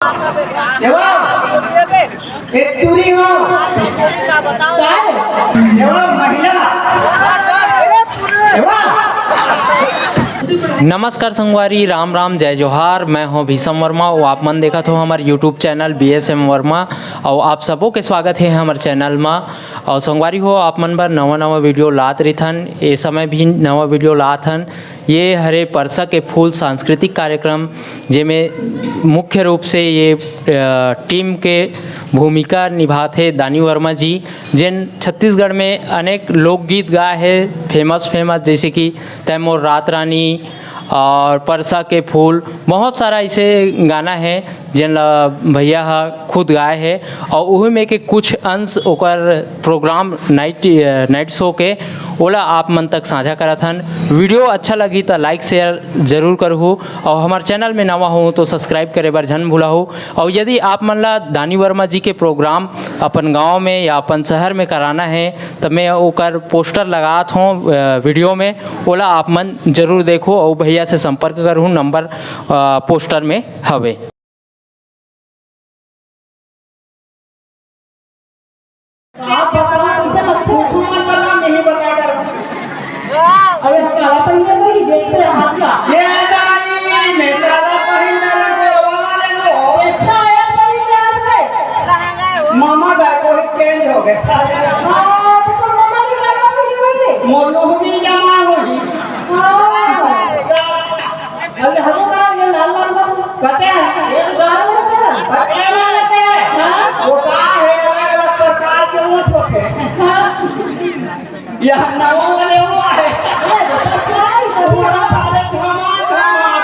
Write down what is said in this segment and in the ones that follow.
एक तुरी हो महिला। नमस्कार संगवारी, राम राम, जय जोहार। मैं हूं भीषम वर्मा और आप मन देखा हो हमारे यूट्यूब चैनल BSM वर्मा और आप सबों के स्वागत है हमारे चैनल में। और संगवारी हो आप मन बर नवा वीडियो लात रहीथन, ए समय भी नवा वीडियो लात हन। ये हरे परसा के फूल सांस्कृतिक कार्यक्रम जेमें मुख्य रूप से ये टीम के भूमिका निभाते दानी वर्मा जी, जिन छत्तीसगढ़ में अनेक लोकगीत गाए हैं फेमस जैसे कि तैमूर रात रानी और परसा के फूल, बहुत सारा ऐसे गाना है जिन भैया खुद गाए हैं। और वही में के कुछ अंश ओकर प्रोग्राम नाइट शो के ओला आप मन तक साझा करत हन। वीडियो अच्छा लगी तो लाइक शेयर जरूर करहु और हमारे चैनल में नवा हो तो सब्सक्राइब करे बर झन भूलहु। और यदि आप मन ला दानी वर्मा जी के प्रोग्राम अपन गांव में या अपन शहर में कराना है तो मैं ओकर पोस्टर लगात हूँ वीडियो में, ओला आप मन जरूर देखो और भैया से संपर्क करूँ, नंबर पोस्टर में हवे। आप पूछो मत, बता नहीं बता कर। अरे काला पहिया नहीं देखते हाथ का ये दाई मैं काला पहिना को वाले लो। अच्छा है पहिया आपने मामा दा को चेंज हो गए सारे। हां तो मामा की काला पहिया वही मोलो हुई जमा होगी। हां अरे हम का ये लाल पता है ये गाल लगता है हां वो का है, अलग-अलग प्रकार के ऊंट होते हैं। यह नवा वाले हुआ है पूरा सारे धमाल आप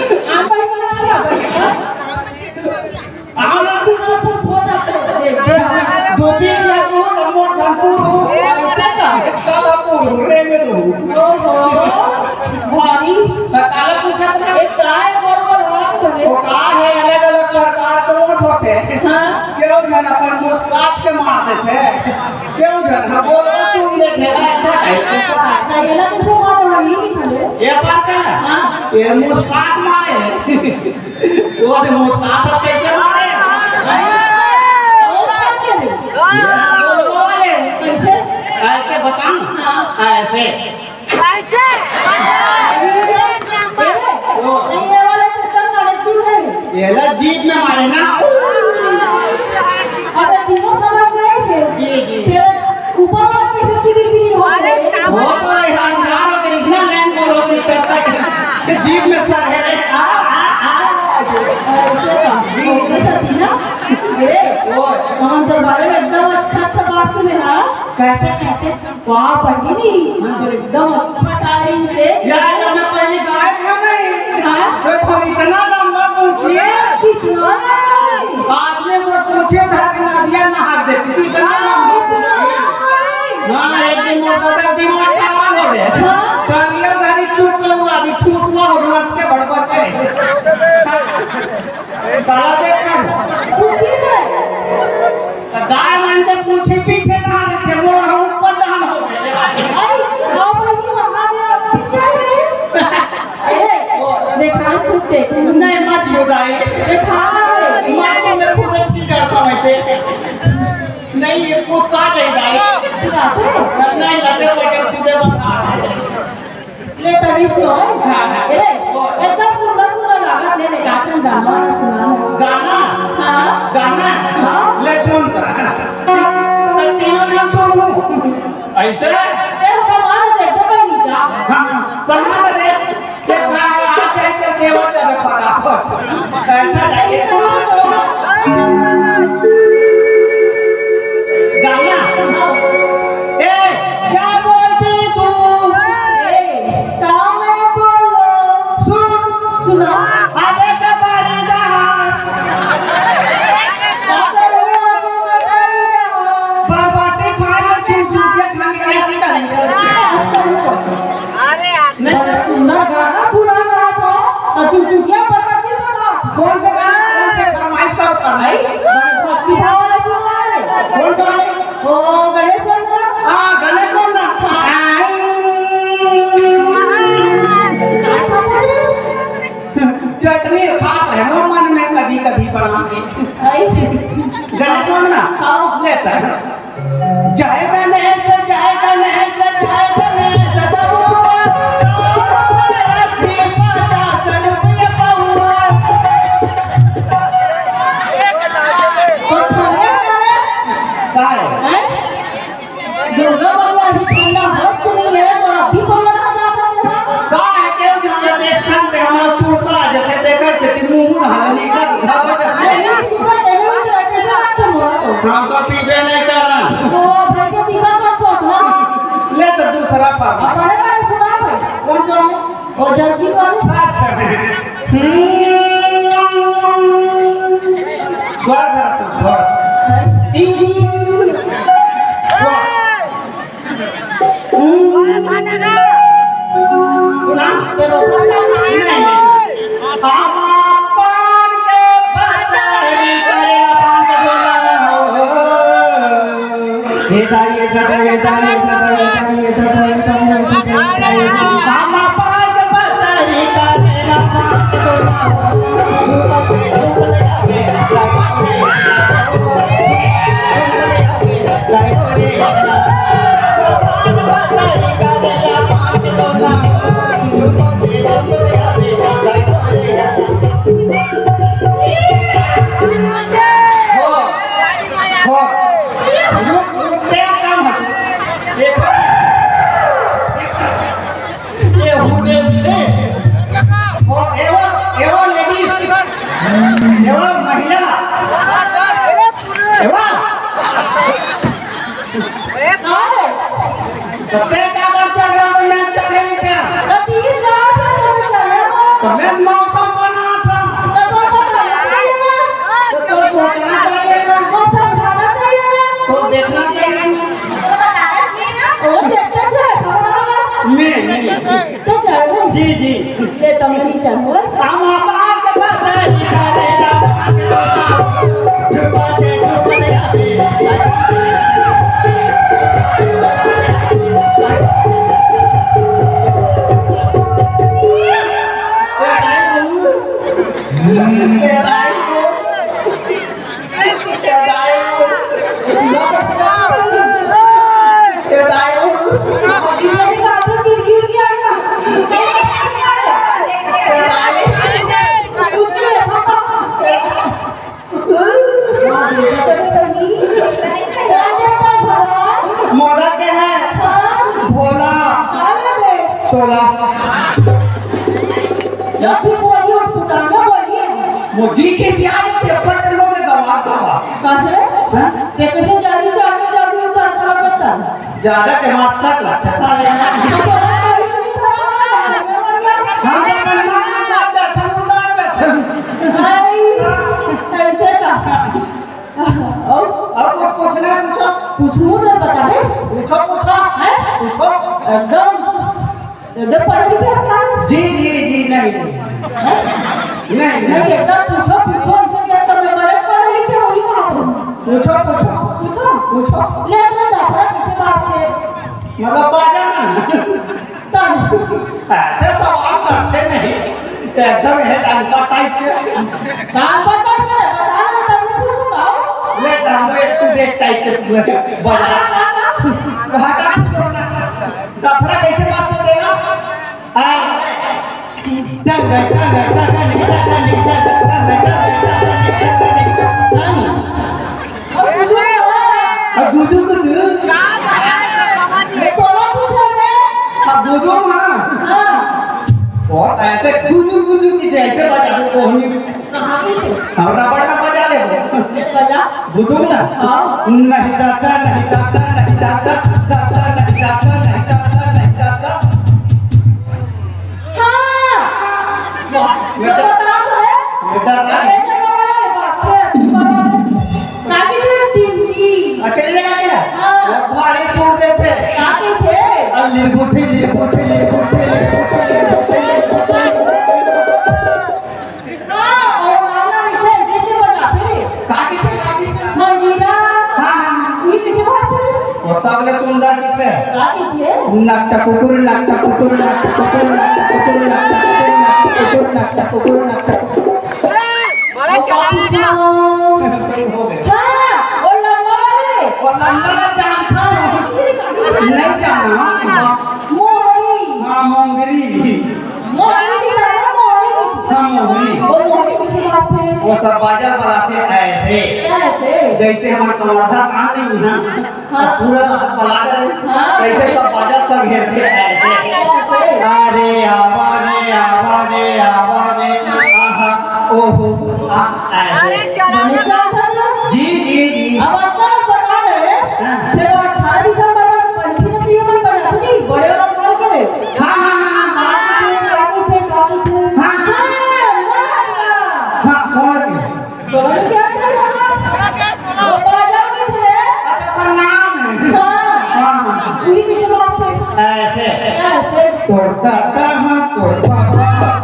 पहिया क्या पहिया आना तू ना कुछ हो जाता है दो तीन लाख हो नमो संपूर्ण साला पूर्ण रे में दो ओहो भारी काला पूछा तो एक काय गोर वो का है, अलग-अलग प्रकार के ऊंट होते हैं। हां क्यों जन अपन मुस्काच के मारते थे, क्यों जन हम बोलो सुन लेते ऐसा कैसे ये लगे से मारो वही नहीं ये बात है। हां ये मुस्काच मारे वो तो मुस्काच कैसे मारे ऐसे बताऊं ऐसे ये ला जीप में मारे ना। वो तो हजारों कृष्णा लैंड बोलो कि तक जीप में सर है दरबार में एकदम अच्छा बात सुने हाँ कैसे कैसे वहाँ पढ़ी नहीं और एकदम अच्छा तारीफ है यार जब मैं पहले गाय था नहीं हाँ तो इतना लंबा पूछिए कितना नहीं बाद में वो पूछे था कि नदिया नहा देती थी, इतना लंबा हाँ एक दिन मोटा था दिमाग खराब हो गया कालिया धारी चुप कर उड़ा दी ठूठ हुआ और मत के बड़बड़ के बाला देख कर पूछी नहीं गाय मान के पूछे पीछे कहाँ थे मोर हम ऊपर दहन हो गए अरे आओ भाई वहाँ गया क्या है ए देखा खुद देख नहीं मत छुदाई देखा माछी में खुद अच्छी करता वैसे नहीं ये खुद काट रही गाय नहीं लगे बैठे खुदे बता ले तभी क्यों ए एकदम सुंदर लगा ले ले काटन गाना सुना गाना हाँ गाना हाँ ले सुन तीनों दिन सुनू ऐसे ए सामान देख तो भाई नहीं जा हाँ सम्मान दे के गाय आके के देवा दे फटाफट ऐसा नहीं गाना ए क्या बोलती तू ए काम है बोलो सुन सुना आगे के बारी दहा बाटे खाए चूचू के खाने ऐसी मैं सुंदर गाना सुना रहा था और तू चुटिया पर के पता कौन सा गाना, कौन से फरमाइश कर भाई भक्ति भाव वाला सुनना है कौन सा ओ गणेश वंदना हां गणेश वंदना चटनी खा है मन में प्रणाम की आई गाना सुनना हाँ। लेता है जय गणेश जय गणेश जय गणेश बबुआ सारे रस्ती बाजा चलुए बबुआ और खाने खाने काय हैं दुर्गा मैया ही ठंडा हाथ नहीं है तो अभी बोलना काय के जो देखन पे हम सुरता जते देकर जति मुंह हलनी का धावत नहीं सुबह जरूर करते हैं आपको मोड़ा तो हम तो पीबे नहीं करन तो भाई को दीवा का छोड़ना ले तो दूसरा पावा बड़े बड़े सुना भाई कौन सा और जल्दी वाले अच्छा स्वर धरा तो स्वर सुना ये रोज़ नहीं हम पान के पतरी करेला पान के बोला हे दाई हे दाई हे दाई हे दाई हे दाई हे दाई हम पान के पतरी करेला पान के मौसम बना था तो सोचना चाहिए ना तो देखना चाहिए मैं जी जी हम बाहर के पास निकालेगा छुपा के मोला के है भोला छोला मुझी के सियार के पट्टे लोग दवा दवा ज्यादा के मास्टर लगता सारे हम अपन मन ज्यादा थमुदा जाते अब पूछना पूछो पूछो एकदम पढ़ा लिखा जी जी जी नहीं नहीं एकदम पूछो ऐसे क्या कर मैं बड़े पढ़े लिखे होई कहां पूछो ले अपना दाखला किसे बात है मतलब बाजा ना तब ऐसे सवाल करते नहीं एकदम है डंका टाइप के कान पटा के बता ना तब मैं पूछूंगा ले हम एक टू डेट टाइप के बजा घाटा छोड़ना दफड़ा कैसे बात से देना गुदू और ऐसे गुदू की जैसे बजा दो कोहनी हम रबड़ में बजा ले गुदू ना नहीं दादा नहीं दादा नहीं दादा दादा नहीं दादा नहीं दादा नहीं दादा अच्छा लगा क्या भारी छोड़ देते लिरबुठी सबले सुंदर दिखे नक्टा कुकुर ऑफिस में हो गए हाँ वो लंबा वाले और नंबर जानता नहीं जाना मोहरी हाँ मोंगरी मोहरी दिखाया मोहरी हाँ मोंगरी वो मोहरी किसी बात पे वो सब बाजा बजाते ऐसे कैसे जैसे हमारे कमरधा काम नहीं है हाँ। पूरा बलाडर हाँ। ऐसे सब बाजा सब घेरते ऐसे कैसे अरे आवा रे आहा ओहो ऐसे मनीषा था जी जी जी अब आपको बता रहे फिर 18 दिसंबर में पंखी ने चाहिए मन बना नहीं बड़े वाला कॉल करे काकी थे हाँ। हाँ कौन है कौन क्या था वो बाजार में थे अच्छा प्रणाम है हाँ हाँ पूरी किसी बात पे ऐसे कैसे तोड़ता हाँ तोड़ता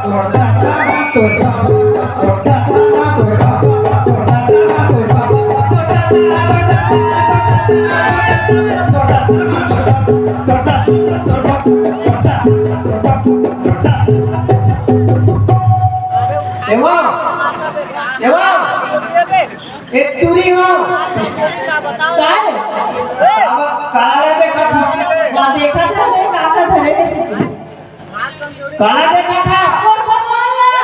तोड़ता हाँ तोड़ता तोड़ता हाँ तोड़ता एक चूरी हो काय अब काला देखा था ना देखा था मैं काका धरे काला देखा था कौन बनवाया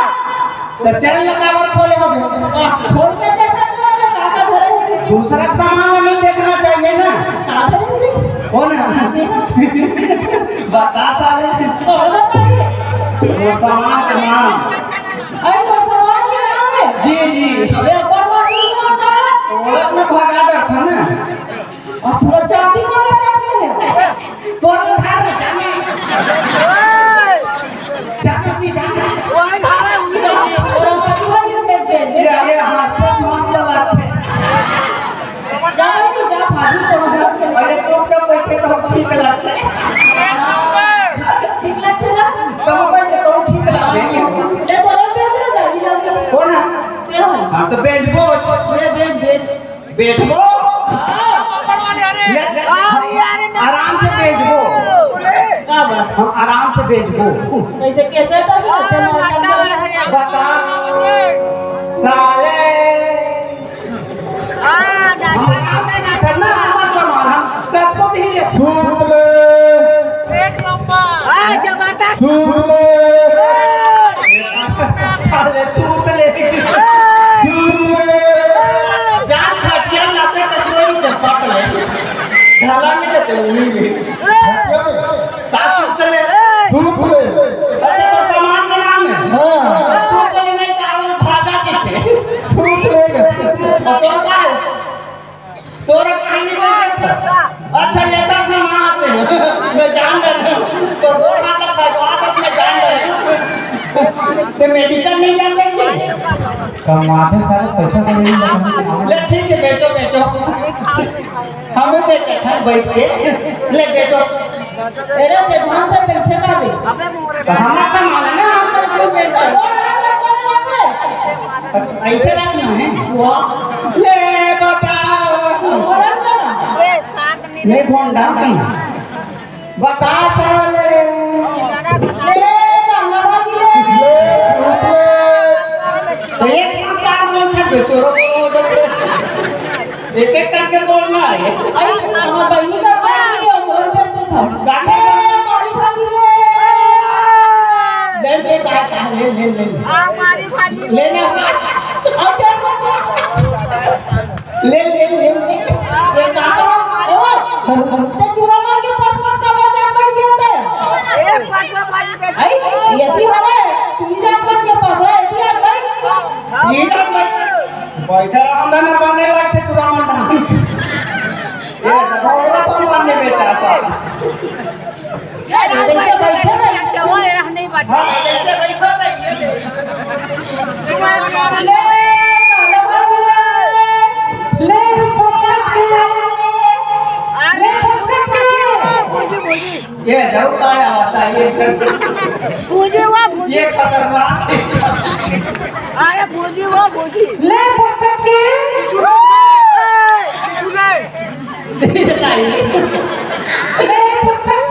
तो चैनल लगावत खोले हो खोल के देखा था मैं काका धरे दूसरा सामान नहीं देखना चाहिए ना काका धरे कौन है बता साले कौन बताइए वो सामान का नाम अरे वो सामान के नाम है जी जी अबे बर्बाद नहीं होता औरत में भगा डर था ना और पूरा चाबी को लगाते हैं तो उधार में जाने जाने और परिवार में दे ये हाथ से मस्त लगते जाने जा भाभी को अरे तो कब बैठे तो ठीक लगते ठीक लगते ना तो बैठे तो ठीक लगते ले तो रोड पे जा जी लगे कौन है क्या है हाँ तो बेच बोच बड़े बेच बेच बो आराम से बेच बो का बात हम आराम से बेच बो कैसे कैसे बता साले हम आराम से नहीं करना हमारा सामान हम सबको धीरे सूत ले सूत ले साले सूत ले जान खटिया लाते कसरोई के पकड़े ढाला में देते नहीं ता सूत ले अच्छा तो सामान का नाम है हां सूत ले नहीं तो भागा के सूत ले तो क्या तोरा कहानी में अच्छा लेता सामान आते हैं मैं जान रहा हूं तो दो हाथ का जो आदत में जान रहा हूं तो मेडिकल नहीं जाते जी कमाते सारे पैसा तो नहीं लगता ले ठीक है बेचो बेचो हमें बेचे था बैठ के ले बेचो अरे जेठान से बैठे का भी तो हमारा सामान है ना हम तो इसको बेचो अच्छा ऐसे रखना है वाह ले बताओ और ना ये घोंडा कहीं बता साले ले चांदा भागी ले तो एक साथ बोल के बेचो एक एक करके बोलना है आई हम बहनी का पानी और घर पे था गाने ले मारी भागी ले ले लेना और क्या ले ये काका ओ ते चूरा मार के पासपोर्ट का बचा कर दिया था आई यदि हवे तुम जा कर के पास है यदि आप भाई ये ना बैठा अंदर न बने लगते तुरा मंडा ये दबावरा सामान में बेचा सब देखते बैठे नहीं हां लेके बैठो नहीं ये ले चांदा भागी ले ये दौड़ आया होता है ये खतरनाक है ले पकड़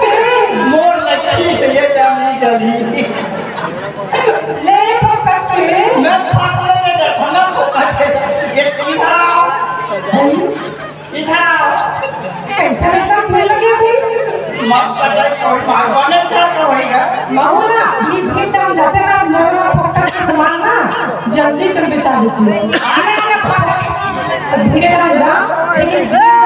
मोर लगती है ये जानी जानी ले पकड़ मैं फाटले में डरना को कोई भगवान ने क्या करेगा बहु ना ये भीड़ डाल जाते ना नरवा पकड़ के सामान ना जल्दी कर बेचा देती है भीड़ डाल जा लेकिन